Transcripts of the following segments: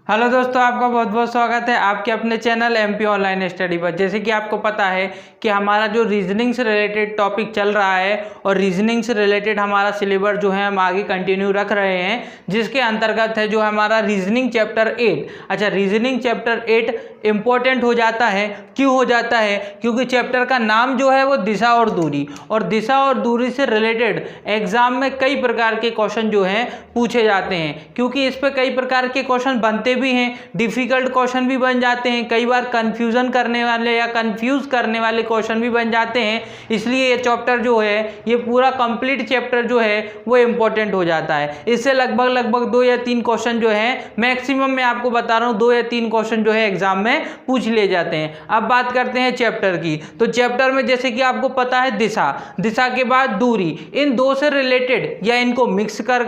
Hello दोस्तों, आपका बहुत बहुत स्वागत है आपके अपने चैनल एमपी ऑनलाइन स्टडी पर। जैसे कि आपको पता है कि हमारा जो रीजनिंग से रिलेटेड टॉपिक चल रहा है और रीजनिंग से रिलेटेड हमारा सिलेबस जो है हम आगे कंटिन्यू रख रहे हैं, जिसके अंतर्गत है जो हमारा रीजनिंग चैप्टर 8। अच्छा, रीजनिंग चैप्टर 8 इम्पोर्टेंट हो जाता है। क्यों हो जाता है? क्योंकि चैप्टर का नाम जो है वो दिशा और दूरी, और दिशा और दूरी से रिलेटेड एग्जाम में कई प्रकार के क्वेश्चन जो हैं पूछे जाते हैं। क्योंकि इस पर कई प्रकार के क्वेश्चन बनते भी हैं, डिफिकल्ट क्वेश्चन भी बन जाते हैं, कई बार कंफ्यूजन करने वाले या कंफ्यूज करने वाले क्वेश्चन भी बन जाते हैं। इसलिए ये चैप्टर जो है, ये पूरा कंप्लीट चैप्टर जो है वो इंपॉर्टेंट हो जाता है। इससे लगभग 2 या 3 क्वेश्चन जो है मैक्सिमम मैं आपको बता रहा हूँ 2 या 3 क्वेश्चन जो है एग्जाम में पूछ लिए जाते हैं। अब बात करते हैं चैप्टर की। तो चैप्टर में जैसे कि आपको पता है दिशा के बाद दूरी, इन दो से रिलेटेड या इनको मिक्स कर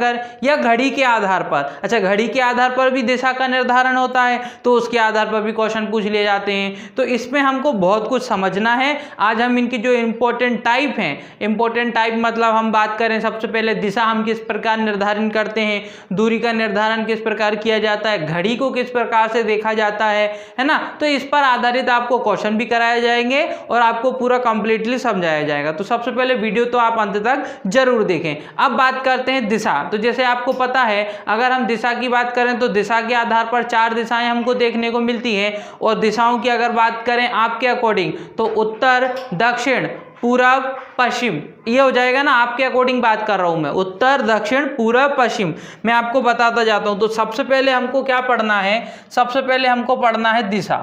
या घड़ी के आधार पर, अच्छा घड़ी के आधार पर भी दिशा का निर्धारण होता है, तो उसके आधार पर भी क्वेश्चन पूछ लिए जाते हैं। तो इसमें हमको बहुत कुछ समझना है। आज हम इनकी जो इंपॉर्टेंट टाइप हैं, इंपॉर्टेंट टाइप मतलब हम बात करें सबसे पहले दिशा हम किस प्रकार निर्धारण करते हैं, दूरी का निर्धारण किस प्रकार किया जाता है, घड़ी को किस प्रकार से देखा जाता है ना। तो इस पर आधारित आपको क्वेश्चन भी कराए जाएंगे और आपको पूरा कंप्लीटली समझाया जाएगा। तो सबसे पहले वीडियो तो आप अंत तक जरूर देखें। अब बात करते हैं दिशा। तो जैसे आपको पता है, अगर हम दिशा की बात करें तो दिशा के आधार पर 4 दिशाएं हमको देखने को मिलती हैं। और दिशाओं की अगर बात करें आपके अकॉर्डिंग तो उत्तर, दक्षिण, पूरब, पश्चिम, ये हो जाएगा ना। आपके अकॉर्डिंग बात कर रहा हूं मैं, उत्तर, दक्षिण, पूरब, पश्चिम। मैं आपको बताता जाता हूं। तो सबसे पहले हमको क्या पढ़ना है? सबसे पहले हमको पढ़ना है दिशा।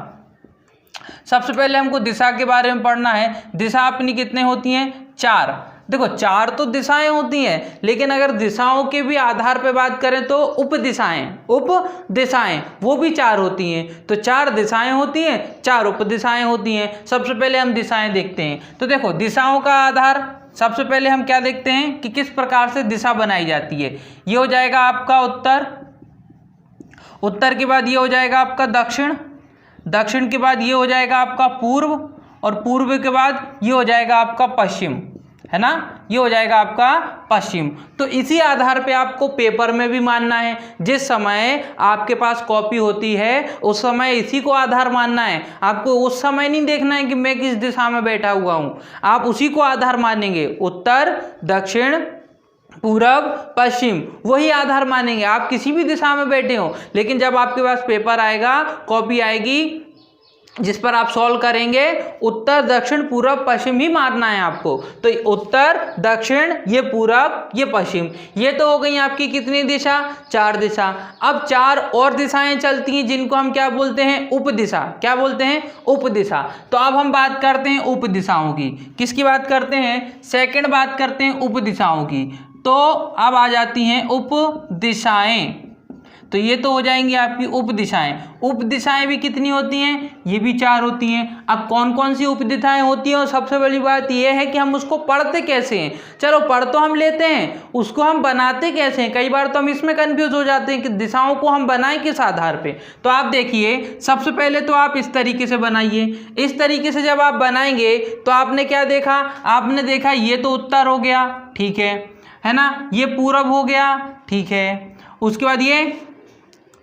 सबसे पहले हमको दिशा के बारे में पढ़ना है। दिशा अपनी कितने होती हैं? 4। देखो 4 तो दिशाएं होती हैं, लेकिन अगर दिशाओं के भी आधार पे बात करें तो उप दिशाएं वो भी 4 होती हैं। तो 4 दिशाएं होती हैं, 4 उप दिशाएं होती हैं। सबसे पहले हम दिशाएं देखते हैं। तो देखो दिशाओं का आधार, सबसे पहले हम क्या देखते हैं कि किस प्रकार से दिशा बनाई जाती है। ये हो जाएगा आपका उत्तर, उत्तर के बाद ये हो जाएगा आपका दक्षिण, दक्षिण के बाद ये हो जाएगा आपका पूर्व, और पूर्व के बाद ये हो जाएगा आपका पश्चिम, है ना। ये हो जाएगा आपका पश्चिम। तो इसी आधार पे आपको पेपर में भी मानना है। जिस समय आपके पास कॉपी होती है उस समय इसी को आधार मानना है। आपको उस समय नहीं देखना है कि मैं किस दिशा में बैठा हुआ हूं, आप उसी को आधार मानेंगे। उत्तर, दक्षिण, पूरब, पश्चिम, वही आधार मानेंगे। आप किसी भी दिशा में बैठे हो, लेकिन जब आपके पास पेपर आएगा, कॉपी आएगी जिस पर आप सॉल्व करेंगे, उत्तर, दक्षिण, पूरब, पश्चिम ही मानना है आपको। तो उत्तर, दक्षिण, ये पूरब, ये पश्चिम, ये तो हो गई आपकी कितनी दिशा? 4 दिशा। अब 4 और दिशाएं चलती हैं जिनको हम क्या बोलते हैं? उप दिशा। क्या बोलते हैं? उप दिशा। तो अब हम बात करते हैं उप दिशाओं की। किसकी बात करते हैं? सेकंड बात करते हैं उप दिशाओं की। तो अब आ जाती हैं उप दिशाएं। तो ये तो हो जाएंगी आपकी उप दिशाएं। उप दिशाएं भी कितनी होती हैं? ये भी 4 होती हैं। अब कौन कौन सी उप दिशाएं होती हैं? और सबसे बड़ी बात ये है कि हम उसको पढ़ते कैसे हैं। चलो पढ़ तो हम लेते हैं, उसको हम बनाते कैसे हैं? कई बार तो हम इसमें कंफ्यूज हो जाते हैं कि दिशाओं को हम बनाएं किस आधार पे। तो आप देखिए, सबसे पहले तो आप इस तरीके से बनाइए। इस तरीके से जब आप बनाएंगे तो आपने क्या देखा? आपने देखा ये तो उत्तर हो गया, ठीक है ना। ये पूरब हो गया, ठीक है। उसके बाद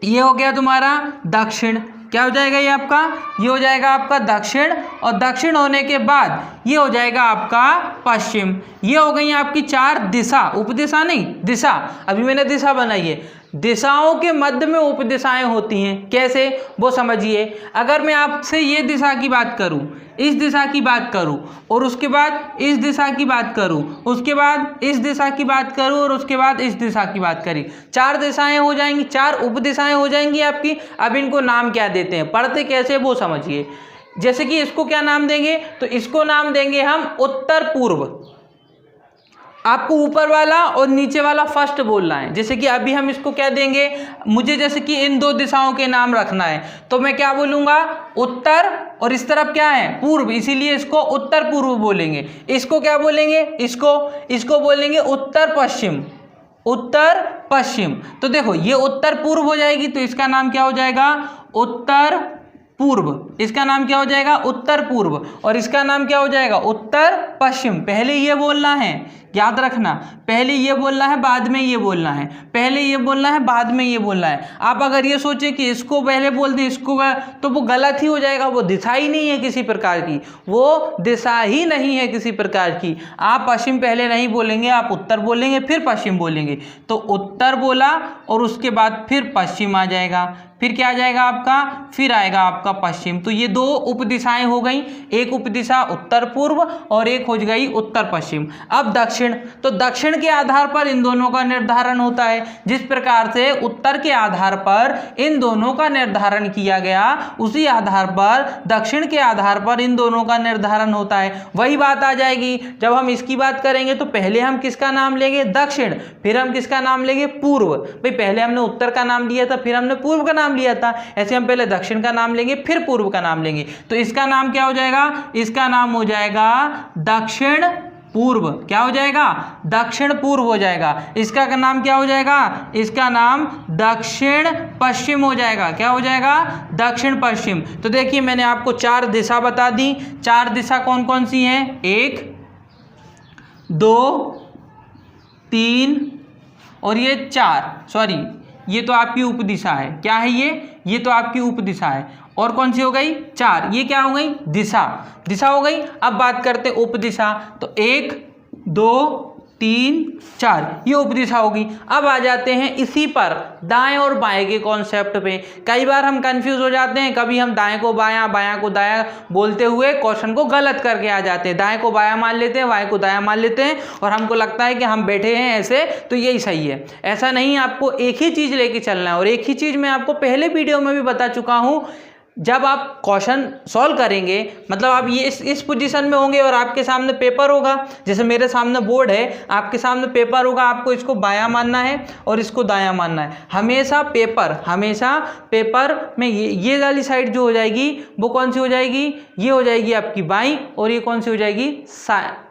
ये हो गया तुम्हारा दक्षिण। क्या हो जाएगा ये आपका? ये हो जाएगा आपका दक्षिण, और दक्षिण होने के बाद ये हो जाएगा आपका पश्चिम। ये हो गई आपकी 4 दिशा, उपदिशा नहीं, दिशा। अभी मैंने दिशा बनाई है। दिशाओं के मध्य में उप दिशाएं होती हैं। कैसे? वो समझिए। अगर मैं आपसे ये दिशा की बात करूं, इस दिशा की बात करूं, और उसके बाद इस दिशा की बात करूं, उसके बाद इस दिशा की बात करूं, और उसके बाद इस दिशा की बात करी, 4 दिशाएं हो जाएंगी, 4 उप दिशाएं हो जाएंगी आपकी। अब इनको नाम क्या देते हैं, पढ़ते कैसे वो समझिए। जैसे कि इसको क्या नाम देंगे? तो इसको नाम देंगे हम उत्तर पूर्व। आपको ऊपर वाला और नीचे वाला फर्स्ट बोलना है। जैसे कि अभी हम इसको क्या देंगे, मुझे जैसे कि इन 2 दिशाओं के नाम रखना है, तो मैं क्या बोलूंगा? उत्तर, और इस तरफ क्या है? पूर्व, इसीलिए इसको उत्तर पूर्व बोलेंगे। इसको क्या बोलेंगे? इसको बोलेंगे उत्तर पश्चिम। उत्तर पश्चिम। तो देखो ये उत्तर पूर्व हो जाएगी, तो इसका नाम क्या हो जाएगा? उत्तर पूर्व। इसका नाम क्या हो जाएगा? उत्तर पूर्व। और इसका नाम क्या हो जाएगा? उत्तर पश्चिम। पहले ये बोलना है याद रखना, पहले ये बोलना है बाद में ये बोलना है, पहले ये बोलना है बाद में ये बोलना है। आप अगर ये सोचे कि इसको पहले बोल दें इसको, तो वो गलत ही हो जाएगा। वो दिशा ही नहीं है किसी प्रकार की, वो दिशा ही नहीं है किसी प्रकार की। आप पश्चिम पहले नहीं बोलेंगे, आप उत्तर बोलेंगे फिर पश्चिम बोलेंगे। तो उत्तर बोला और उसके बाद फिर पश्चिम आ जाएगा, फिर क्या आ जाएगा आपका, फिर आएगा आपका पश्चिम। तो ये दो उपदिशाएं हो गई, एक उपदिशा उत्तर पूर्व और एक हो गई उत्तर पश्चिम। अब दक्षिण, तो दक्षिण के आधार पर इन दोनों का निर्धारण होता है। जिस प्रकार से उत्तर के आधार पर इन दोनों का निर्धारण किया गया, उसी आधार पर दक्षिण के आधार पर इन दोनों का निर्धारण होता है। वही बात आ जाएगी जब हम इसकी बात करेंगे, तो पहले हम किसका नाम लेंगे, दक्षिण, फिर हम किसका नाम लेंगे, पूर्व। भाई पहले हमने उत्तर का नाम लिया था, फिर हमने पूर्व का नाम लिया था, ऐसे हम पहले दक्षिण का नाम लेंगे फिर पूर्व का नाम लेंगे। तो इसका नाम क्या हो जाएगा, इसका नाम हो जाएगा दक्षिण पूर्व। क्या हो जाएगा, दक्षिण पूर्व हो जाएगा। इसका नाम क्या हो जाएगा, इसका नाम दक्षिण पश्चिम हो जाएगा। क्या हो जाएगा, दक्षिण पश्चिम। तो देखिए मैंने आपको 4 दिशा बता दी। 4 दिशा कौन कौन सी हैं, 1 2 3 और ये 4, सॉरी ये तो आपकी उपदिशा है। क्या है ये तो आपकी उपदिशा है। और कौन सी हो गई, 4, ये क्या हो गई, दिशा हो गई। अब बात करते हैं उपदिशा, तो 1 2 3 4 ये उपदिशा होगी। अब आ जाते हैं इसी पर दाएं और बाएं के कॉन्सेप्ट पे। कई बार हम कंफ्यूज हो जाते हैं, कभी हम दाएं को बायां, बायां को दायां बोलते हुए क्वेश्चन को गलत करके आ जाते हैं। दाएं को बायां मान लेते हैं, बाएं को दायां मान लेते हैं और हमको लगता है कि हम बैठे हैं ऐसे तो यही सही है। ऐसा नहीं, आपको एक ही चीज़ लेके चलना है। और एक ही चीज़ मैं आपको पहले वीडियो में भी बता चुका हूँ, जब आप क्वेश्चन सॉल्व करेंगे, मतलब आप ये इस पोजीशन में होंगे और आपके सामने पेपर होगा, जैसे मेरे सामने बोर्ड है, आपके सामने पेपर होगा, आपको इसको बायां मानना है और इसको दायां मानना है। हमेशा पेपर में ये वाली साइड जो हो जाएगी वो कौन सी हो जाएगी, ये हो जाएगी आपकी बाईं, और ये कौन सी हो जाएगी,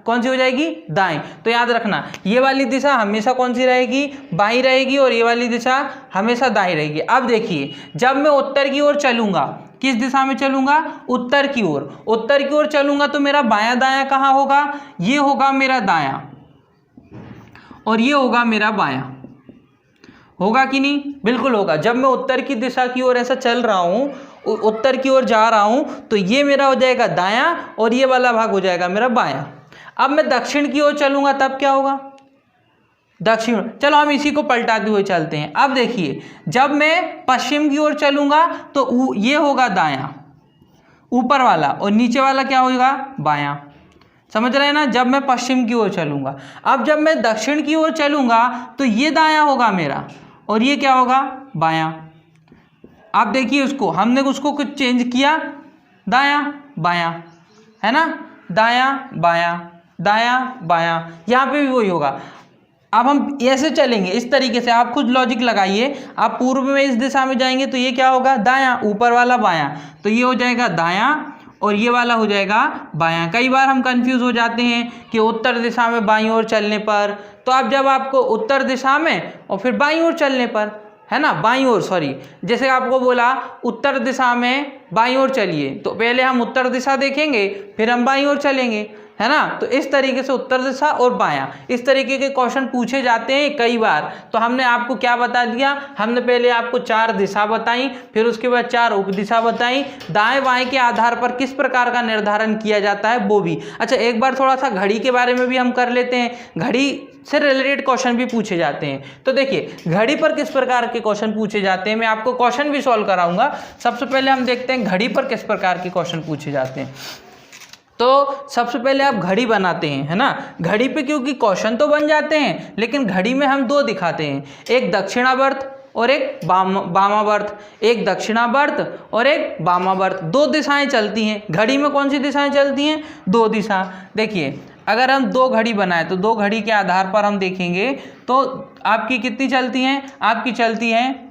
कौन सी हो जाएगी, दाएं। तो याद रखना ये वाली दिशा हमेशा कौन सी रहेगी, बाईं रहेगी, और ये वाली दिशा हमेशा दाईं रहेगी। अब देखिए जब मैं उत्तर की ओर चलूंगा, किस दिशा में चलूंगा, उत्तर की ओर चलूंगा, तो मेरा बायां दायां कहाँ होगा, ये होगा मेरा दायां और ये होगा मेरा बायां। होगा कि नहीं, बिल्कुल होगा। जब मैं उत्तर की दिशा की ओर ऐसा चल रहा हूँ, उत्तर की ओर जा रहा हूँ, तो ये मेरा हो जाएगा दायां और ये वाला भाग हो जाएगा मेरा बायां। अब मैं दक्षिण की ओर चलूंगा तब क्या होगा, दक्षिण। चलो हम इसी को पलटाते हुए चलते हैं। अब देखिए जब मैं पश्चिम की ओर चलूंगा तो ये होगा दायां, ऊपर वाला, और नीचे वाला क्या होगा, बायां। समझ रहे हैं ना, जब मैं पश्चिम की ओर चलूंगा। अब जब मैं दक्षिण की ओर चलूंगा तो ये दायां होगा मेरा और ये क्या होगा, बायां। आप देखिए उसको, हमने उसको कुछ चेंज किया, दायां बायां, है ना, दायां बायां, दायां बायां, यहाँ पे भी वही होगा। अब हम ऐसे चलेंगे इस तरीके से, आप खुद लॉजिक लगाइए। आप पूर्व में इस दिशा में जाएंगे तो ये क्या होगा, दायां, ऊपर वाला बायां, तो ये हो जाएगा दायां और ये वाला हो जाएगा बायां। कई बार हम कंफ्यूज हो जाते हैं कि उत्तर दिशा में बाईं ओर चलने पर, तो अब जब आपको उत्तर दिशा में और फिर बाईं ओर चलने पर, है ना, बाईं ओर, सॉरी, जैसे आपको बोला उत्तर दिशा में बाईं ओर चलिए, तो पहले हम उत्तर दिशा देखेंगे फिर हम बाईं ओर चलेंगे, है ना। तो इस तरीके से उत्तर दिशा और बायां, इस तरीके के क्वेश्चन पूछे जाते हैं कई बार। तो हमने आपको क्या बता दिया, हमने पहले आपको 4 दिशा बताई, फिर उसके बाद 4 उपदिशा बताई। दाएं बाएं के आधार पर किस प्रकार का निर्धारण किया जाता है वो भी। अच्छा एक बार थोड़ा सा घड़ी के बारे में भी हम कर लेते हैं, घड़ी से रिलेटेड क्वेश्चन भी पूछे जाते हैं। तो देखिए घड़ी पर किस प्रकार के क्वेश्चन पूछे जाते हैं, मैं आपको क्वेश्चन भी सॉल्व कराऊंगा। सबसे पहले हम देखते हैं घड़ी पर किस प्रकार के क्वेश्चन पूछे जाते हैं। तो सबसे पहले आप घड़ी बनाते हैं, है ना। घड़ी पे क्योंकि क्वेश्चन तो बन जाते हैं, लेकिन घड़ी में हम 2 दिखाते हैं, एक दक्षिणावर्त और एक वामावर्त। एक दक्षिणावर्त और एक वामावर्त, 2 दिशाएं चलती हैं घड़ी में। कौन सी दिशाएं चलती हैं, 2 दिशा। देखिए अगर हम 2 घड़ी बनाए तो 2 घड़ी के आधार पर हम देखेंगे तो आपकी कितनी चलती हैं, आपकी चलती हैं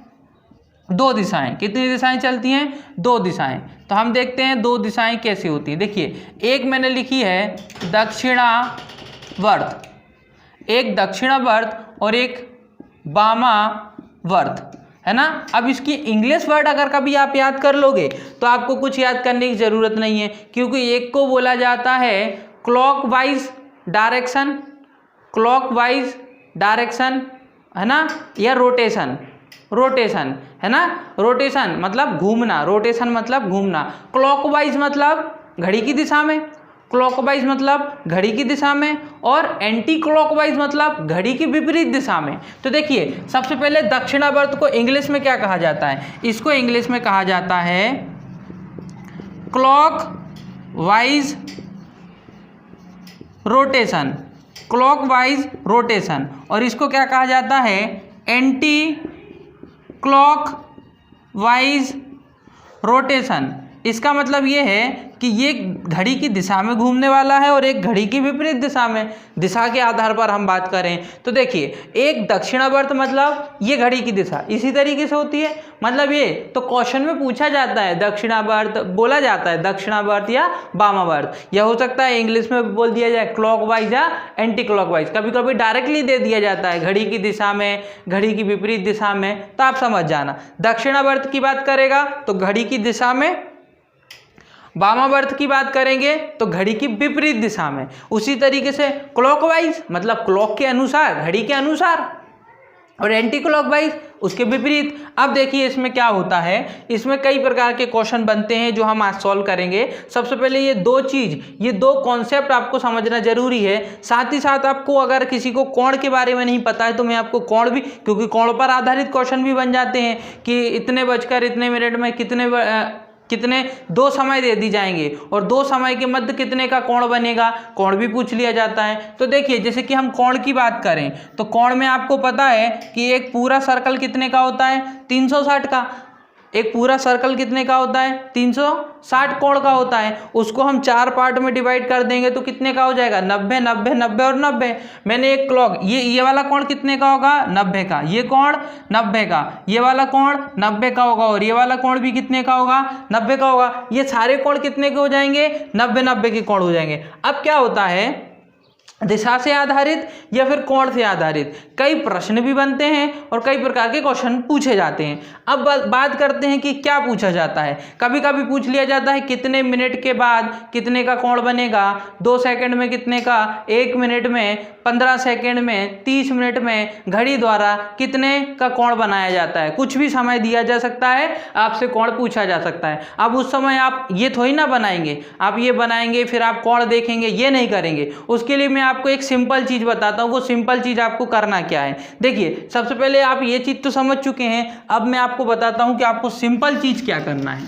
2 दिशाएं। कितनी दिशाएं चलती हैं, 2 दिशाएं। तो हम देखते हैं 2 दिशाएं कैसी होती हैं। देखिए एक मैंने लिखी है दक्षिणावर्त, एक दक्षिणावर्त और एक वामावर्त, है ना। अब इसकी इंग्लिश वर्ड अगर कभी आप याद कर लोगे तो आपको कुछ याद करने की ज़रूरत नहीं है, क्योंकि एक को बोला जाता है क्लॉकवाइज डायरेक्शन क्लॉकवाइज डायरेक्शन है ना, या रोटेशन, रोटेशन है ना, रोटेशन मतलब घूमना, रोटेशन मतलब घूमना, क्लॉकवाइज मतलब घड़ी की दिशा में, क्लॉकवाइज मतलब घड़ी की दिशा में, और एंटी क्लॉकवाइज मतलब घड़ी की विपरीत दिशा में। तो देखिए सबसे पहले दक्षिणावर्त को इंग्लिश में क्या कहा जाता है, इसको इंग्लिश में कहा जाता है क्लॉकवाइज रोटेशन, क्लॉकवाइज रोटेशन, और इसको क्या कहा जाता है एंटी क्लॉकवाइज रोटेशन। इसका मतलब ये है कि ये घड़ी की दिशा में घूमने वाला है और एक घड़ी की विपरीत दिशा में। दिशा के आधार पर हम बात करें तो देखिए एक दक्षिणावर्त मतलब ये घड़ी की दिशा इसी तरीके से होती है, मतलब ये तो क्वेश्चन में पूछा जाता है दक्षिणावर्त, बोला जाता है दक्षिणावर्त या वामावर्त, या हो सकता है इंग्लिश में बोल दिया जाए क्लॉकवाइज या एंटी क्लॉकवाइज, कभी कभी डायरेक्टली दे दिया जाता है घड़ी की दिशा में, घड़ी की विपरीत दिशा में, तो आप समझ जाना। दक्षिणावर्त की बात करेगा तो घड़ी की दिशा में, वामावर्त की बात करेंगे तो घड़ी की विपरीत दिशा में, उसी तरीके से क्लॉकवाइज मतलब क्लॉक के अनुसार, घड़ी के अनुसार, और एंटी क्लॉकवाइज उसके विपरीत। अब देखिए इसमें क्या होता है, इसमें कई प्रकार के क्वेश्चन बनते हैं जो हम आज सॉल्व करेंगे। सबसे पहले ये दो चीज़, ये दो कॉन्सेप्ट आपको समझना जरूरी है। साथ ही साथ आपको अगर किसी को कोण के बारे में नहीं पता है तो मैं आपको कोण भी, क्योंकि कोण पर आधारित क्वेश्चन भी बन जाते हैं कि इतने बजकर इतने मिनट में कितने दो समय दे दी जाएंगे और दो समय के मध्य कितने का कोण बनेगा, कोण भी पूछ लिया जाता है। तो देखिए जैसे कि हम कोण की बात करें तो कोण में आपको पता है कि एक पूरा सर्कल कितने का होता है 360 का, एक पूरा सर्कल कितने का होता है 360 कोण का होता है। उसको हम 4 पार्ट में डिवाइड कर देंगे तो कितने का हो जाएगा 90 90 90 और 90। मैंने एक क्लॉक, ये वाला कोण कितने का होगा 90 का, ये कोण 90 का, ये वाला कोण 90 का होगा, और ये वाला कोण भी कितने का होगा 90 का होगा। ये सारे कोण कितने के हो जाएंगे 90 90 के कोण हो जाएंगे। अब क्या होता है दिशा से आधारित या फिर कोण से आधारित कई प्रश्न भी बनते हैं और कई प्रकार के क्वेश्चन पूछे जाते हैं। अब बात करते हैं कि क्या पूछा जाता है। कभी कभी पूछ लिया जाता है कितने मिनट के बाद कितने का कोण बनेगा, 2 सेकंड में कितने का, 1 मिनट में, 15 सेकंड में, 30 मिनट में घड़ी द्वारा कितने का कोण बनाया जाता है। कुछ भी समय दिया जा सकता है, आपसे कोण पूछा जा सकता है। अब उस समय आप ये थोड़ी ना बनाएंगे, आप ये बनाएंगे फिर आप कोण देखेंगे, ये नहीं करेंगे। उसके लिए मैं आपको एक सिंपल चीज बताता हूं। वो सिंपल चीज आपको करना क्या है, देखिए सबसे पहले आप ये चीज तो समझ चुके हैं, अब मैं आपको बताता हूं कि आपको सिंपल चीज क्या करना है।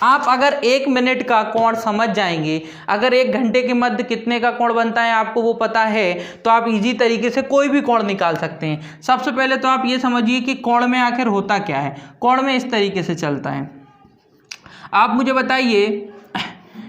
आप अगर 1 मिनट का कोण समझ जाएंगे, अगर 1 घंटे के मध्य कितने का कोण बनता है आपको वो पता है, तो आप इजी तरीके से कोई भी कोण निकाल सकते हैं। सबसे पहले तो आप ये समझिए कि कोण में आखिर होता क्या है। कोण में इस तरीके से चलता है, आप मुझे बताइए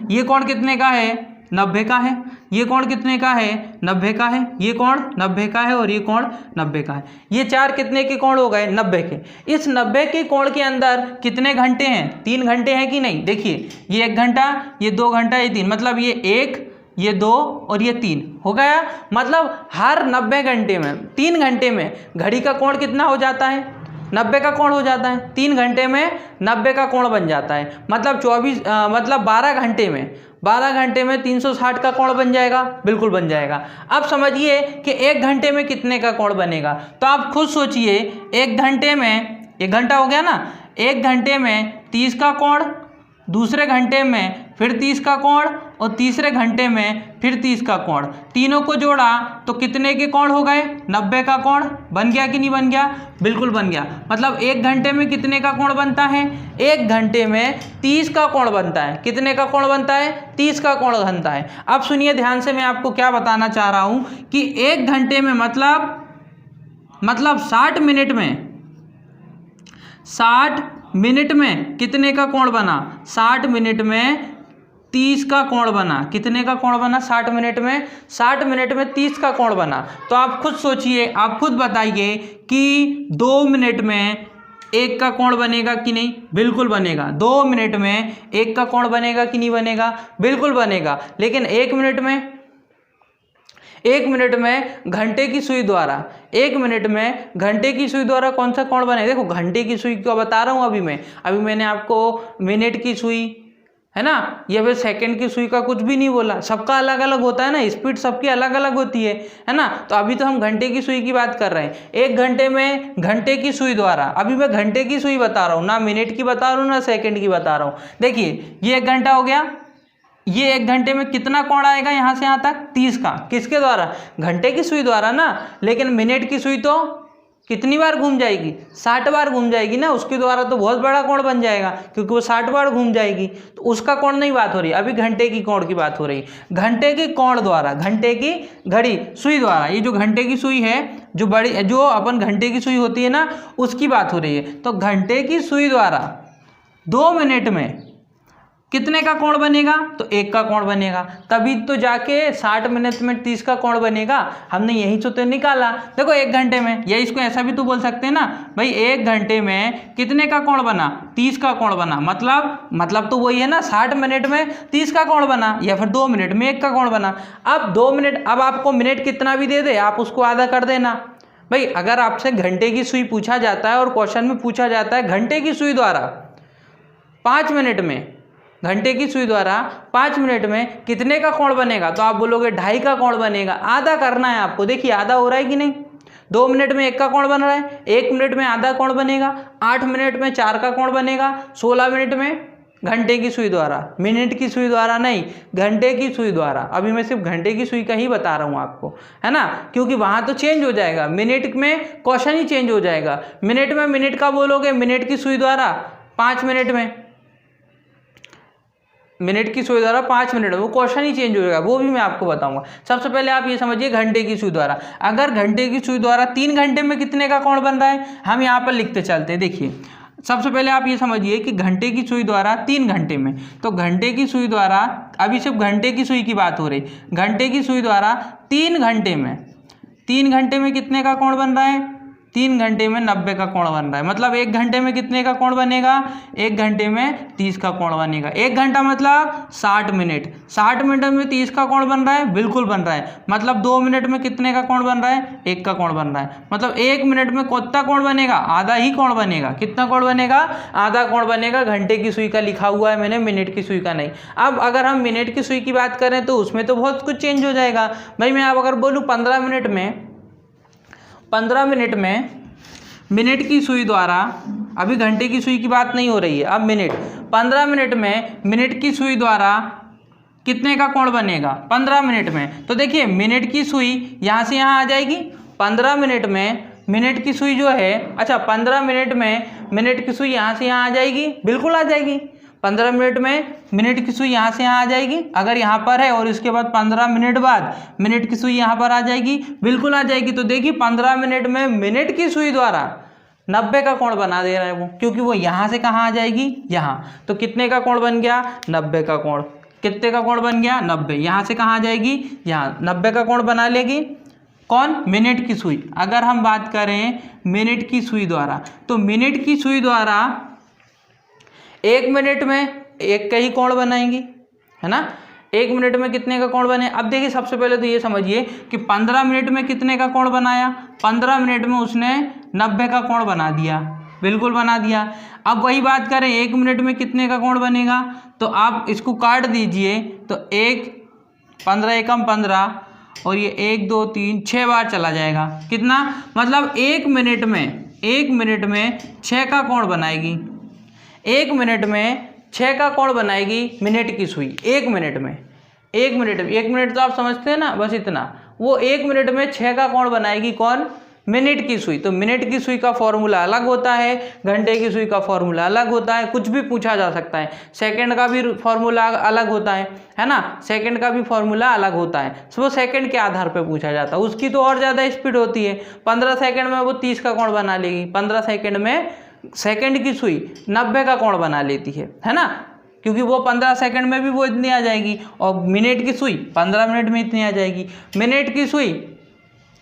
ये कोण कितने का है 90 का है, ये कोण कितने का है 90 का है, ये कोण 90 का है और ये कोण 90 का है। ये 4 कितने के कोण हो गए 90 के। इस 90 के कोण के अंदर कितने घंटे हैं 3 घंटे हैं कि नहीं। देखिए ये 1 घंटा, ये 2 घंटा, ये 3, मतलब ये 1, ये 2 और ये 3 हो गया। मतलब हर 90 घंटे में 3 घंटे में घड़ी का कोण कितना हो जाता है 90 का कोण हो जाता है। 3 घंटे में 90 का कोण बन जाता है, मतलब 12 घंटे में 360 का कोण बन जाएगा, बिल्कुल बन जाएगा। अब समझिए कि 1 घंटे में कितने का कोण बनेगा, तो आप खुद सोचिए 1 घंटे में, 1 घंटा हो गया ना, 1 घंटे में 30 का कोण, दूसरे घंटे में फिर 30 का कोण और तीसरे घंटे में फिर 30 का कोण, तीनों को जोड़ा तो कितने के कोण हो गए 90 का कोण। बन गया कि नहीं बन गया, बिल्कुल बन गया। मतलब 1 घंटे में कितने का कोण बनता है 1 घंटे में 30 का कोण बनता है। कितने का कोण बनता है 30 का कोण बनता है। अब सुनिए ध्यान से, मैं आपको क्या बताना चाह रहा हूं कि 1 घंटे में मतलब 60 मिनट में कितने का कोण बना 60 मिनट में 30 का कोण बना। कितने का कोण बना 60 मिनट में 30 का कोण बना। तो आप खुद सोचिए, आप खुद बताइए कि 2 मिनट में 1 का कोण बनेगा कि नहीं, बिल्कुल बनेगा। 2 मिनट में 1 का कोण बनेगा कि नहीं बनेगा, बिल्कुल बनेगा। लेकिन 1 मिनट में घंटे की सुई द्वारा 1 मिनट में घंटे की सुई द्वारा कौन सा कोण बने। देखो घंटे की सुई को बता रहा हूँ, अभी मैंने आपको मिनट की सुई है ना। ये फिर सेकंड की सुई का कुछ भी नहीं बोला, सबका अलग अलग होता है ना, स्पीड सबकी अलग अलग होती है ना। तो अभी तो हम घंटे की सुई की बात कर रहे हैं। 1 घंटे में घंटे की सुई द्वारा, अभी मैं घंटे की सुई बता रहा हूँ, ना मिनट की बता रहा हूँ ना सेकंड की बता रहा हूँ। देखिए ये 1 घंटा हो गया, ये 1 घंटे में कितना कोण आएगा यहाँ से यहाँ तक 30 का, किसके द्वारा, घंटे की सुई द्वारा ना। लेकिन मिनट की सुई तो कितनी बार घूम जाएगी, 60 बार घूम जाएगी ना, उसके द्वारा तो बहुत बड़ा कोण बन जाएगा क्योंकि वो 60 बार घूम जाएगी। तो उसका कोण नहीं बात हो रही, अभी घंटे की कोण की बात हो रही। घंटे के कोण द्वारा, घंटे की घड़ी सुई द्वारा, ये जो घंटे की सुई है, जो बड़ी, जो अपन घंटे की सुई होती है ना, उसकी बात हो रही है। तो घंटे की सुई द्वारा 2 मिनट में कितने का कोण बनेगा, तो 1 का कोण बनेगा, तभी तो जाके 60 मिनट में 30 का कोण बनेगा। हमने यही तो निकाला। देखो 1 घंटे में, या इसको ऐसा भी तो बोल सकते हैं ना भाई, 1 घंटे में कितने का कोण बना, 30 का कोण बना। मतलब तो वही है ना, 60 मिनट में 30 का कोण बना, या फिर 2 मिनट में 1 का कोण बना। अब 2 मिनट, अब आपको मिनट कितना भी दे दे, आप उसको आधा कर देना भाई। अगर आपसे घंटे की सुई पूछा जाता है और क्वेश्चन में पूछा जाता है घंटे की सुई द्वारा 5 मिनट में, घंटे की सुई द्वारा 5 मिनट में कितने का कोण बनेगा, तो आप बोलोगे 2.5 का कोण बनेगा। आधा करना है आपको, देखिए आधा हो रहा है कि नहीं। 2 मिनट में 1 का कोण बन रहा है, 1 मिनट में आधा कोण बनेगा, 8 मिनट में 4 का कोण बनेगा, 16 मिनट में घंटे की सुई द्वारा, मिनट की सुई द्वारा नहीं, घंटे की सुई द्वारा। अभी मैं सिर्फ घंटे की सुई का ही बता रहा हूँ आपको, है ना, क्योंकि वहाँ तो चेंज हो जाएगा, मिनट में क्वेश्चन ही चेंज हो जाएगा। मिनट में मिनट का बोलोगे, मिनट की सुई द्वारा 5 मिनट में, मिनट की सुई द्वारा 5 मिनट में वो क्वेश्चन ही चेंज हो जाएगा, वो भी मैं आपको बताऊंगा। सबसे पहले आप ये समझिए घंटे की सुई द्वारा, अगर घंटे की सुई द्वारा 3 घंटे में कितने का कोण बन रहा है, हम यहाँ पर लिखते चलते हैं। देखिए सबसे पहले आप ये समझिए कि घंटे की सुई द्वारा 3 घंटे में, तो घंटे की सुई द्वारा, अभी सिर्फ घंटे की सुई की बात हो रही, घंटे की सुई द्वारा 3 घंटे में, 3 घंटे में कितने का कोण बन रहा है, 3 घंटे में 90 का कोण बन रहा है। मतलब 1 घंटे में कितने का कोण बनेगा, 1 घंटे में 30 का कोण बनेगा। 1 घंटा मतलब 60 मिनट, 60 मिनट में 30 का कोण बन रहा है, बिल्कुल बन रहा है। मतलब 2 मिनट में कितने का कोण बन रहा है, 1 का कोण बन रहा है। मतलब 1 मिनट में कितना कोण बनेगा, आधा ही कोण बनेगा। कितना कोण बनेगा, आधा कोण बनेगा। घंटे की सुई का लिखा हुआ है मैंने, मिनट की सुई का नहीं। अब अगर हम मिनट की सुई की बात करें तो उसमें तो बहुत कुछ चेंज हो जाएगा भाई। मैं अब अगर बोलूँ 15 मिनट में, 15 मिनट में मिनट की सुई द्वारा, अभी घंटे की सुई की बात नहीं हो रही है, अब मिनट, 15 मिनट में मिनट की सुई द्वारा कितने का कोण बनेगा 15 मिनट में। तो देखिए मिनट की सुई यहाँ से यहाँ आ जाएगी, 15 मिनट में मिनट की सुई जो है, अच्छा 15 मिनट में मिनट की सुई यहाँ से यहाँ आ जाएगी, बिल्कुल आ जाएगी। 15 मिनट में मिनट की सुई यहाँ से यहाँ आ जाएगी, अगर यहाँ पर है, और इसके बाद 15 मिनट बाद मिनट की सुई यहाँ पर आ जाएगी, बिल्कुल आ जाएगी। तो देखिए 15 मिनट में मिनट की सुई द्वारा 90 का कोण बना दे रहा है वो, क्योंकि वो यहाँ से कहाँ आ जाएगी, यहाँ। तो कितने का कोण बन गया, 90 का कोण। कितने का कोण बन गया, 90। यहाँ से कहाँ आ जाएगी, यहाँ, 90 का कोण बना लेगी कौन, मिनट की सुई। अगर हम बात करें मिनट की सुई द्वारा, तो मिनट की सुई द्वारा 1 मिनट में 1 का ही कोण बनाएंगी, है ना। 1 मिनट में कितने का कोण बने। अब देखिए सबसे पहले तो ये समझिए कि 15 मिनट में कितने का कोण बनाया, 15 मिनट में उसने 90 का कोण बना दिया, बिल्कुल बना दिया। अब वही बात करें 1 मिनट में कितने का कोण बनेगा, तो आप इसको काट दीजिए, तो 1, 15 एकम 15, और ये 1 2 3 6 बार चला जाएगा। कितना, मतलब 1 मिनट में 6 का कोण बनाएगी, 1 मिनट में 6 का कोण बनाएगी मिनट की सुई। 1 मिनट में, 1 मिनट तो आप समझते हैं ना, बस इतना। वो 1 मिनट में 6 का कोण बनाएगी कौन, मिनट की सुई। तो मिनट की सुई का फॉर्मूला अलग होता है, घंटे की सुई का फॉर्मूला अलग होता है, कुछ भी पूछा जा सकता है। सेकंड का भी फॉर्मूला अलग होता है ना, सेकंड का भी फॉर्मूला अलग होता है। वो सेकंड के आधार पर पूछा जाता है, उसकी तो और ज़्यादा स्पीड होती है। 15 सेकंड में वो 30 का कोण बना लेगी, 15 सेकंड में सेकंड की सुई 90 का कोण बना लेती है ना, क्योंकि वो 15 सेकंड में भी वो इतनी आ जाएगी, और मिनट की सुई 15 मिनट में इतनी आ जाएगी। मिनट की सुई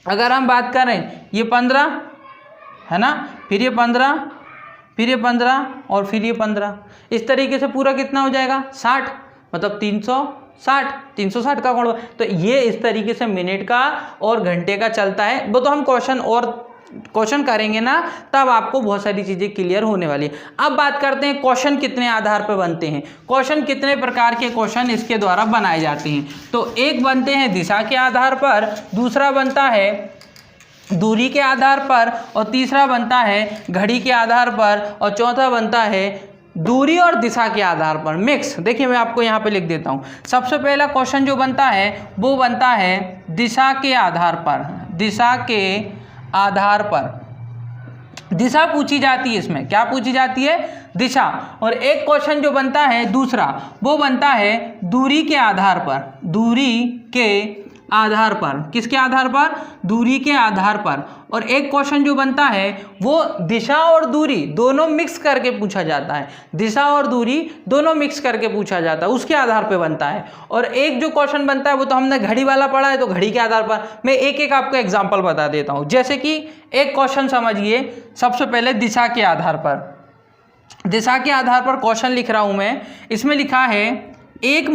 अगर हम बात करें, ये 15 है ना, फिर ये 15, फिर ये 15, और फिर ये 15, इस तरीके से पूरा कितना हो जाएगा 60, मतलब 360 का कोण। तो ये इस तरीके से मिनट का और घंटे का चलता है। वो तो हम क्वेश्चन और क्वेश्चन करेंगे ना तब आपको बहुत सारी चीज़ें क्लियर होने वाली है। अब बात करते हैं क्वेश्चन कितने आधार पर बनते हैं, क्वेश्चन कितने प्रकार के क्वेश्चन इसके द्वारा बनाए जाते हैं। तो एक बनते हैं दिशा के आधार पर, दूसरा बनता है दूरी के आधार पर, और तीसरा बनता है घड़ी के आधार पर, और चौथा बनता है दूरी और दिशा के आधार पर मिक्स। देखिए मैं आपको यहाँ पे लिख देता हूँ। सबसे पहला क्वेश्चन जो बनता है वो बनता है दिशा के आधार पर, दिशा के आधार पर दिशा पूछी जाती है। इसमें क्या पूछी जाती है? दिशा। और एक क्वेश्चन जो बनता है दूसरा वो बनता है दूरी के आधार पर, दूरी के आधार पर। किसके आधार पर? दूरी के आधार पर। और एक क्वेश्चन जो बनता है वो दिशा और दूरी दोनों मिक्स करके पूछा जाता है, दिशा और दूरी दोनों मिक्स करके पूछा जाता है, उसके आधार पे बनता है। और एक जो क्वेश्चन बनता है वो तो हमने घड़ी वाला पढ़ा है, तो घड़ी के आधार पर मैं एक एक आपको एग्जांपल बता देता हूँ। जैसे कि एक क्वेश्चन समझिए, सबसे पहले दिशा के आधार पर, दिशा के आधार पर क्वेश्चन लिख रहा हूँ मैं। इसमें लिखा है एक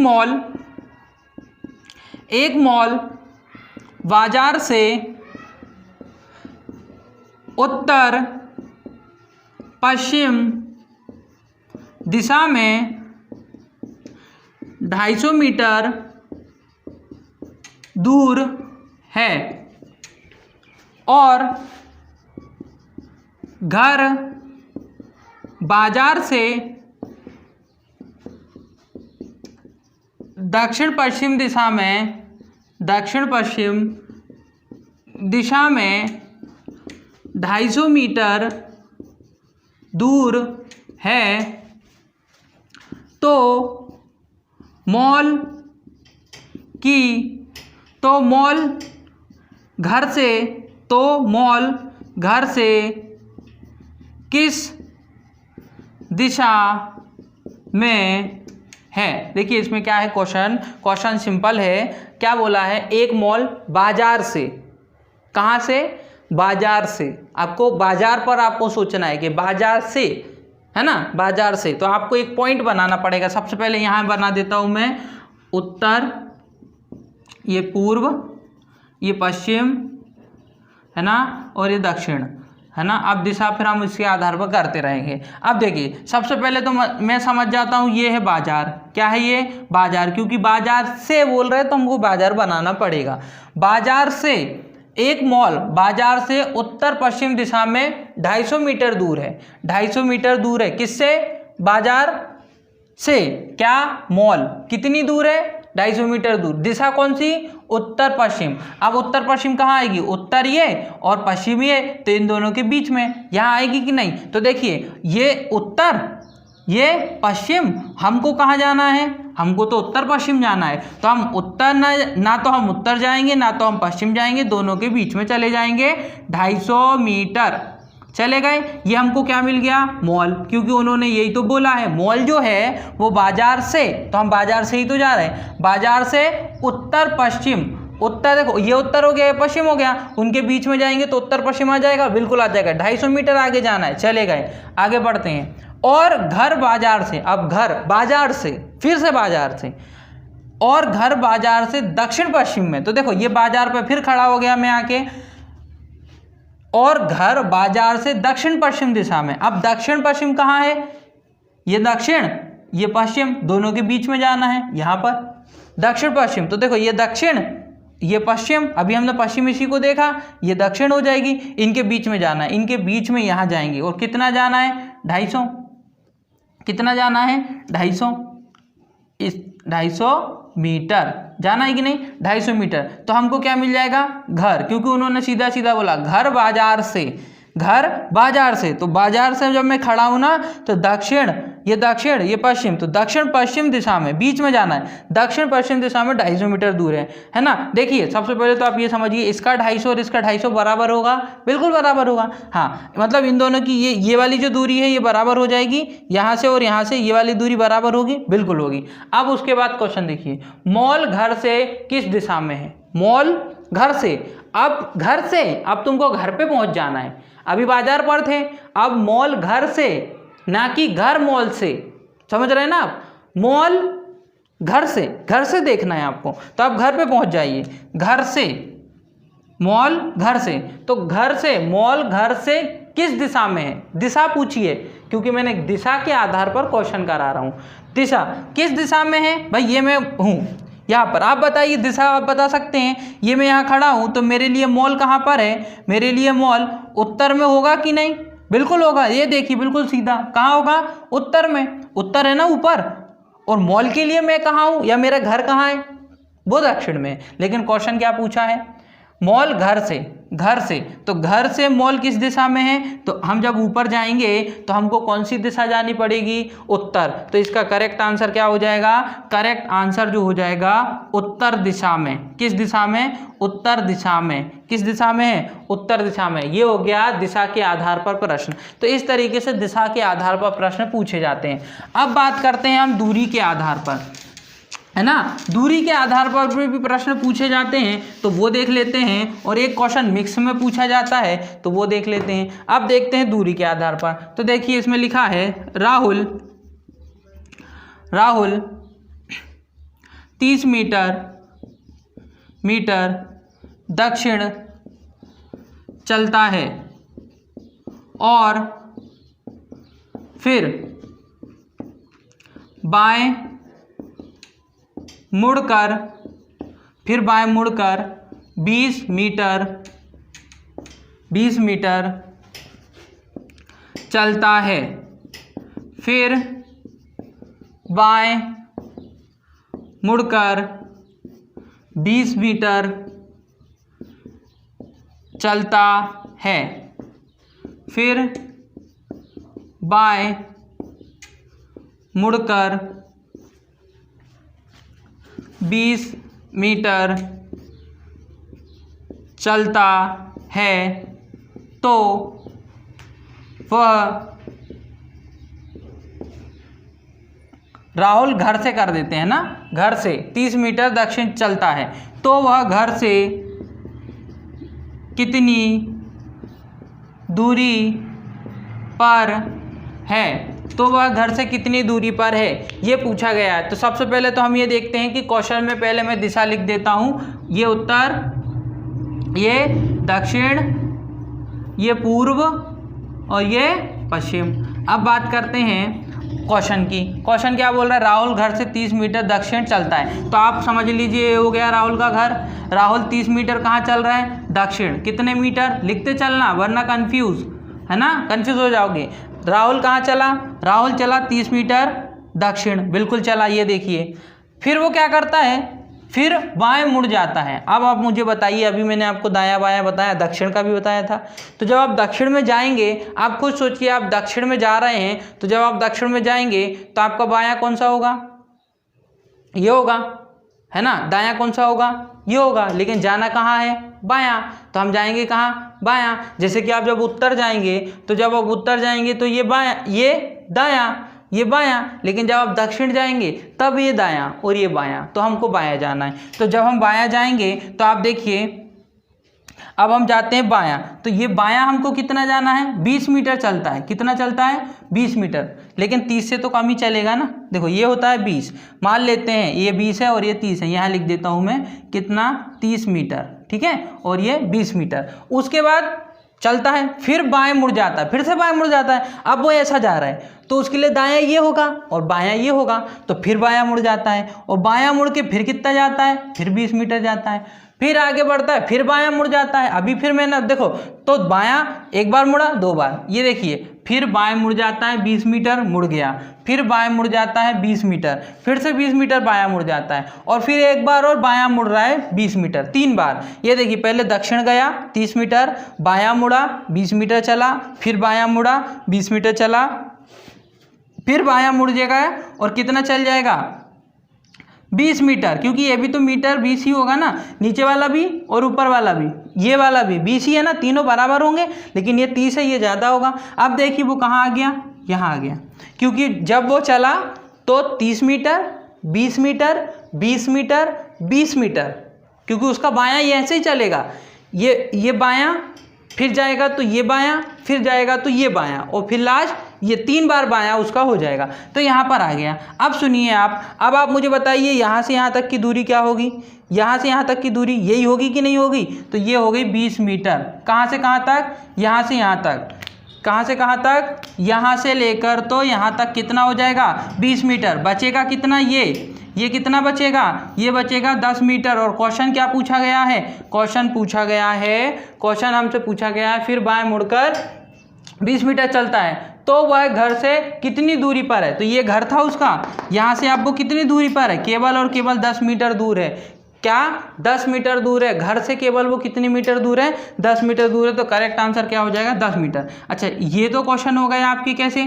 मॉल बाजार से उत्तर पश्चिम दिशा में 250 मीटर दूर है और घर बाजार से दक्षिण पश्चिम दिशा में 250 मीटर दूर है, तो मॉल घर से किस दिशा में है। देखिए इसमें क्या है, क्वेश्चन सिंपल है। क्या बोला है? एक मॉल बाजार से, कहाँ से? बाजार से। आपको बाजार पर आपको सोचना है कि बाजार से, है ना, बाजार से। तो आपको एक पॉइंट बनाना पड़ेगा। सबसे पहले यहाँ बना देता हूँ मैं उत्तर, ये पूर्व, ये पश्चिम, है ना, और ये दक्षिण, है ना। अब दिशा फिर हम इसके आधार पर करते रहेंगे। अब देखिए सबसे पहले तो मैं समझ जाता हूँ ये है बाजार। क्या है ये? बाजार। क्योंकि बाजार से बोल रहे हैं तो हमको बाजार बनाना पड़ेगा। बाजार से एक मॉल बाजार से उत्तर पश्चिम दिशा में 250 मीटर दूर है। 250 मीटर दूर है किससे? बाजार से। क्या? मॉल। कितनी दूर है? 250 मीटर दूर। दिशा कौन सी? उत्तर पश्चिम। अब उत्तर पश्चिम कहाँ आएगी? उत्तर ये और पश्चिम ये, तो इन दोनों के बीच में यहाँ आएगी कि नहीं? तो देखिए ये उत्तर, ये पश्चिम, हमको कहाँ जाना है? हमको तो उत्तर पश्चिम जाना है। तो हम उत्तर ना तो हम उत्तर जाएंगे ना तो हम पश्चिम जाएंगे, दोनों के बीच में चले जाएंगे। 250 मीटर चले गए। ये हमको क्या मिल गया? मॉल। क्योंकि उन्होंने यही तो बोला है, मॉल जो है वो बाजार से, तो हम बाजार से ही तो जा रहे हैं। बाजार से उत्तर पश्चिम, उत्तर देखो ये उत्तर हो गया, ये पश्चिम हो गया, उनके बीच में जाएंगे तो उत्तर पश्चिम आ जाएगा, बिल्कुल आ जाएगा। 250 मीटर आगे जाना है। चले गए, आगे बढ़ते हैं। और घर बाजार से, अब घर बाजार से, फिर से बाजार से, और घर बाजार से दक्षिण पश्चिम में। तो देखो ये बाजार पे फिर खड़ा हो गया मैं आके, और घर बाजार से दक्षिण पश्चिम दिशा में। अब दक्षिण पश्चिम कहाँ है? ये दक्षिण, ये पश्चिम, दोनों के बीच में जाना है यहाँ पर दक्षिण पश्चिम। तो देखो ये दक्षिण, ये पश्चिम, अभी हमने पश्चिम इसी को देखा, ये दक्षिण हो जाएगी, इनके बीच में जाना है, इनके बीच में यहाँ जाएंगे। और कितना जाना है? 250। कितना जाना है? 250। इस 250 मीटर जाना है कि नहीं? 250 मीटर। तो हमको क्या मिल जाएगा? घर। क्योंकि उन्होंने सीधा सीधा बोला घर बाजार से, घर बाजार से। तो बाजार से जब मैं खड़ा हूं ना तो दक्षिण, ये पश्चिम, तो दक्षिण पश्चिम दिशा में बीच में जाना है। दक्षिण पश्चिम दिशा में 250 मीटर दूर है ना। देखिए सबसे पहले तो आप ये समझिए, इसका 250 और इसका 250 बराबर होगा, बिल्कुल बराबर होगा। हाँ, मतलब इन दोनों की ये वाली जो दूरी है ये बराबर हो जाएगी, यहाँ से और यहाँ से ये वाली दूरी बराबर होगी, बिल्कुल होगी। अब उसके बाद क्वेश्चन देखिए, मॉल घर से किस दिशा में है? मॉल घर से। अब घर से, अब तुमको घर पे पहुंच जाना है। अभी बाजार पर थे, अब मॉल घर से, ना कि घर मॉल से। समझ रहे हैं ना आप? मॉल घर से देखना है आपको। तो आप घर पे पहुंच जाइए। घर से मॉल घर से, तो घर से मॉल घर से किस दिशा में है, दिशा पूछिए, क्योंकि मैंने दिशा के आधार पर क्वेश्चन करा रहा हूँ। दिशा किस दिशा में है भाई, ये मैं हूँ यहाँ पर, आप बताइए दिशा आप बता सकते हैं। ये मैं यहाँ खड़ा हूँ तो मेरे लिए मॉल कहाँ पर है, मेरे लिए मॉल उत्तर में होगा कि नहीं, बिल्कुल होगा। ये देखिए बिल्कुल सीधा, कहाँ होगा, उत्तर में, उत्तर है ना ऊपर। और मॉल के लिए मैं कहाँ हूँ या मेरा घर कहाँ है, वो दक्षिण में। लेकिन क्वेश्चन क्या पूछा है, मॉल घर से, घर से, तो घर से मॉल किस दिशा में है, तो हम जब ऊपर जाएंगे तो हमको कौन सी दिशा जानी पड़ेगी, उत्तर। तो इसका करेक्ट आंसर क्या हो जाएगा, करेक्ट आंसर जो हो जाएगा उत्तर दिशा में। किस दिशा में, उत्तर दिशा में। किस दिशा में है, उत्तर दिशा में। ये हो गया दिशा के आधार पर प्रश्न। तो इस तरीके से दिशा के आधार पर प्रश्न पूछे जाते हैं। अब बात करते हैं हम दूरी के आधार पर, है ना। दूरी के आधार पर भी प्रश्न पूछे जाते हैं, तो वो देख लेते हैं। और एक क्वेश्चन मिक्स में पूछा जाता है, तो वो देख लेते हैं। अब देखते हैं दूरी के आधार पर। तो देखिए इसमें लिखा है राहुल 30 मीटर दक्षिण चलता है और फिर बाएं मुड़कर 20 मीटर चलता है, फिर बाएं मुड़कर 20 मीटर चलता है, फिर बाएं मुड़कर 20 मीटर चलता है, तो वह, राहुल घर से कर देते हैं ना, घर से 30 मीटर दक्षिण चलता है, तो वह घर से कितनी दूरी पर है, तो वह घर से कितनी दूरी पर है, ये पूछा गया है। तो सबसे पहले तो हम ये देखते हैं कि क्वेश्चन में पहले मैं दिशा लिख देता हूँ। ये उत्तर, ये दक्षिण, ये पूर्व और ये पश्चिम। अब बात करते हैं क्वेश्चन की। क्वेश्चन क्या बोल रहा है, राहुल घर से 30 मीटर दक्षिण चलता है। तो आप समझ लीजिए ये हो गया राहुल का घर। राहुल 30 मीटर कहाँ चल रहा है, दक्षिण। कितने मीटर लिखते चलना, वरना कंफ्यूज, है ना, कंफ्यूज हो जाओगे। राहुल कहाँ चला, राहुल चला 30 मीटर दक्षिण, बिल्कुल चला, ये देखिए। फिर वो क्या करता है, फिर बाएं मुड़ जाता है। अब आप मुझे बताइए, अभी मैंने आपको दायां बायां बताया, दक्षिण का भी बताया था। तो जब आप दक्षिण में जाएंगे, आप खुद सोचिए, आप दक्षिण में जा रहे हैं, तो जब आप दक्षिण में जाएंगे तो आपका बायां कौन सा होगा, ये होगा, है ना। दायां कौन सा होगा, ये होगा। लेकिन जाना कहाँ है, बायां, तो हम जाएंगे कहाँ, बायां। जैसे कि आप जब उत्तर जाएंगे, तो जब आप उत्तर जाएंगे तो ये बायां, ये दायां, ये बायां। लेकिन जब आप दक्षिण जाएंगे तब ये दायां और ये बायां, तो हमको बायां जाना है। तो जब हम बायां जाएंगे तो आप देखिए, अब हम जाते हैं बायां, तो ये बायां हमको कितना जाना है, 20 मीटर चलता है। कितना चलता है, 20 मीटर। लेकिन 30 से तो कम ही चलेगा ना। देखो ये होता है 20, मान लेते हैं ये 20 है और ये 30 है, यहाँ लिख देता हूँ मैं, कितना, 30 मीटर, ठीक है, और ये 20 मीटर। उसके बाद चलता है, फिर बाएं मुड़ जाता है, फिर से बाएं मुड़ जाता है। अब वो ऐसा जा रहा है, तो उसके लिए दायां ये होगा और बायां ये होगा, तो फिर बायां मुड़ जाता है, और बायां मुड़ के फिर कितना जाता है, फिर 20 मीटर जाता है। फिर आगे बढ़ता है, फिर बायां मुड़ जाता है। अभी फिर मैंने देखो, तो बायां एक बार मुड़ा, 2 बार, ये देखिए, फिर बाएं मुड़ जाता है, 20 मीटर मुड़ गया, फिर बाएं मुड़ जाता है 20 मीटर, फिर से 20 मीटर बायां मुड़ जाता है, और फिर एक बार और बायां मुड़ रहा है 20 मीटर, 3 बार। ये देखिए, पहले दक्षिण गया 30 मीटर, बायां मुड़ा 20 मीटर चला, फिर बायां मुड़ा 20 मीटर चला, फिर बायां मुड़ जाएगा और कितना चल जाएगा, 20 मीटर, क्योंकि ये भी तो मीटर 20 ही होगा ना, नीचे वाला भी और ऊपर वाला भी, ये वाला भी 20 ही है ना, तीनों बराबर होंगे। लेकिन ये 30 है, ये ज़्यादा होगा। अब देखिए वो कहाँ आ गया, यहाँ आ गया, क्योंकि जब वो चला तो 30 मीटर 20 मीटर 20 मीटर 20 मीटर, क्योंकि उसका बायां ये ऐसे ही चलेगा, ये बायां फिर जाएगा तो ये बायां, फिर जाएगा तो ये बायां, और फिर लास्ट ये 3 बार बायां उसका हो जाएगा। तो यहाँ पर आ गया। अब सुनिए अब आप मुझे बताइए यहाँ से यहाँ तक की दूरी क्या होगी, यहाँ से यहाँ तक की दूरी यही होगी कि नहीं होगी, तो ये हो गई 20 मीटर। कहाँ से कहाँ तक, यहाँ से यहाँ तक, कहाँ से कहाँ तक, यहाँ से लेकर तो यहाँ तक कितना हो जाएगा 20 मीटर। बचेगा कितना, ये कितना बचेगा, ये बचेगा 10 मीटर। और क्वेश्चन क्या पूछा गया है, क्वेश्चन पूछा गया है, क्वेश्चन हमसे पूछा गया है फिर बाएं मुड़कर 20 मीटर चलता है तो वह घर से कितनी दूरी पर है। तो ये घर था उसका, यहाँ से आपको कितनी दूरी पर है, केवल और केवल 10 मीटर दूर है। क्या 10 मीटर दूर है घर से, केवल वो कितनी मीटर दूर है, 10 मीटर दूर है। तो करेक्ट आंसर क्या हो जाएगा 10 मीटर। अच्छा ये तो क्वेश्चन हो गया आपकी कैसे,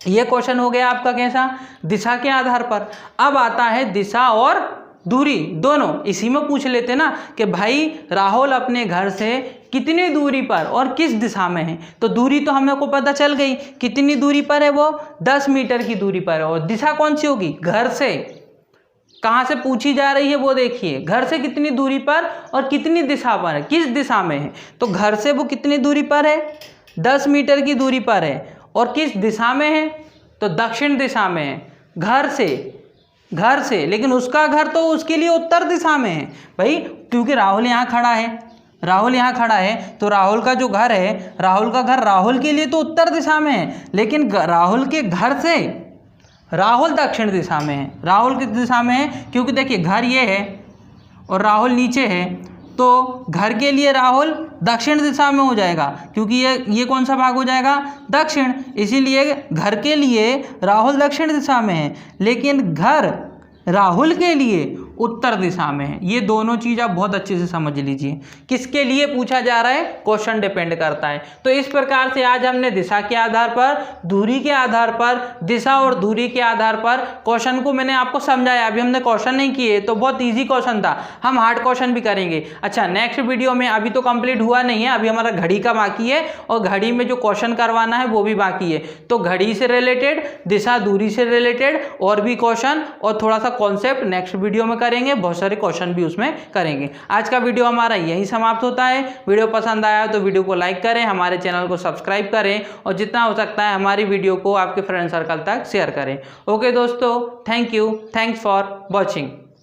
ये क्वेश्चन हो गया आपका कैसा, दिशा के आधार पर। अब आता है दिशा और दूरी दोनों इसी में पूछ लेते ना कि भाई राहुल अपने घर से कितनी दूरी पर और किस दिशा में है। तो दूरी तो हमें को पता चल गई, कितनी दूरी पर है वो 10 मीटर की दूरी पर है। और दिशा कौन सी होगी, घर से, कहाँ से पूछी जा रही है वो देखिए, घर से कितनी दूरी पर और कितनी दिशा पर है, किस दिशा में है। तो घर से वो कितनी दूरी पर है, 10 मीटर की दूरी पर है, और किस दिशा में है, तो दक्षिण दिशा में है। घर से लेकिन उसका घर तो उसके लिए उत्तर दिशा में है भाई, क्योंकि राहुल यहाँ खड़ा है, राहुल यहाँ खड़ा है तो राहुल का जो घर है, राहुल का घर राहुल के लिए तो उत्तर दिशा में है, लेकिन राहुल के घर से राहुल दक्षिण दिशा में है, राहुल किस दिशा में है, क्योंकि देखिए घर ये है और राहुल नीचे है, तो घर के लिए राहुल दक्षिण दिशा में हो जाएगा, क्योंकि ये कौन सा भाग हो जाएगा, दक्षिण, इसीलिए घर के लिए राहुल दक्षिण दिशा में है, लेकिन घर राहुल के लिए उत्तर दिशा में है। ये दोनों चीज़ आप बहुत अच्छे से समझ लीजिए, किसके लिए पूछा जा रहा है, क्वेश्चन डिपेंड करता है। तो इस प्रकार से आज हमने दिशा के आधार पर, दूरी के आधार पर, दिशा और दूरी के आधार पर क्वेश्चन को मैंने आपको समझाया। अभी हमने क्वेश्चन नहीं किए तो बहुत ईजी क्वेश्चन था, हम हार्ड क्वेश्चन भी करेंगे। अच्छा नेक्स्ट वीडियो में, अभी तो कंप्लीट हुआ नहीं है, अभी हमारा घड़ी का बाकी है और घड़ी में जो क्वेश्चन करवाना है वो भी बाकी है। तो घड़ी से रिलेटेड, दिशा दूरी से रिलेटेड और भी क्वेश्चन और थोड़ा सा कॉन्सेप्ट नेक्स्ट वीडियो में करेंगे, बहुत सारे क्वेश्चन भी उसमें करेंगे। आज का वीडियो हमारा यही समाप्त होता है। वीडियो पसंद आया तो वीडियो को लाइक करें, हमारे चैनल को सब्सक्राइब करें और जितना हो सकता है हमारी वीडियो को आपके फ्रेंड सर्कल तक शेयर करें। ओके दोस्तों, thank you, thanks for watching.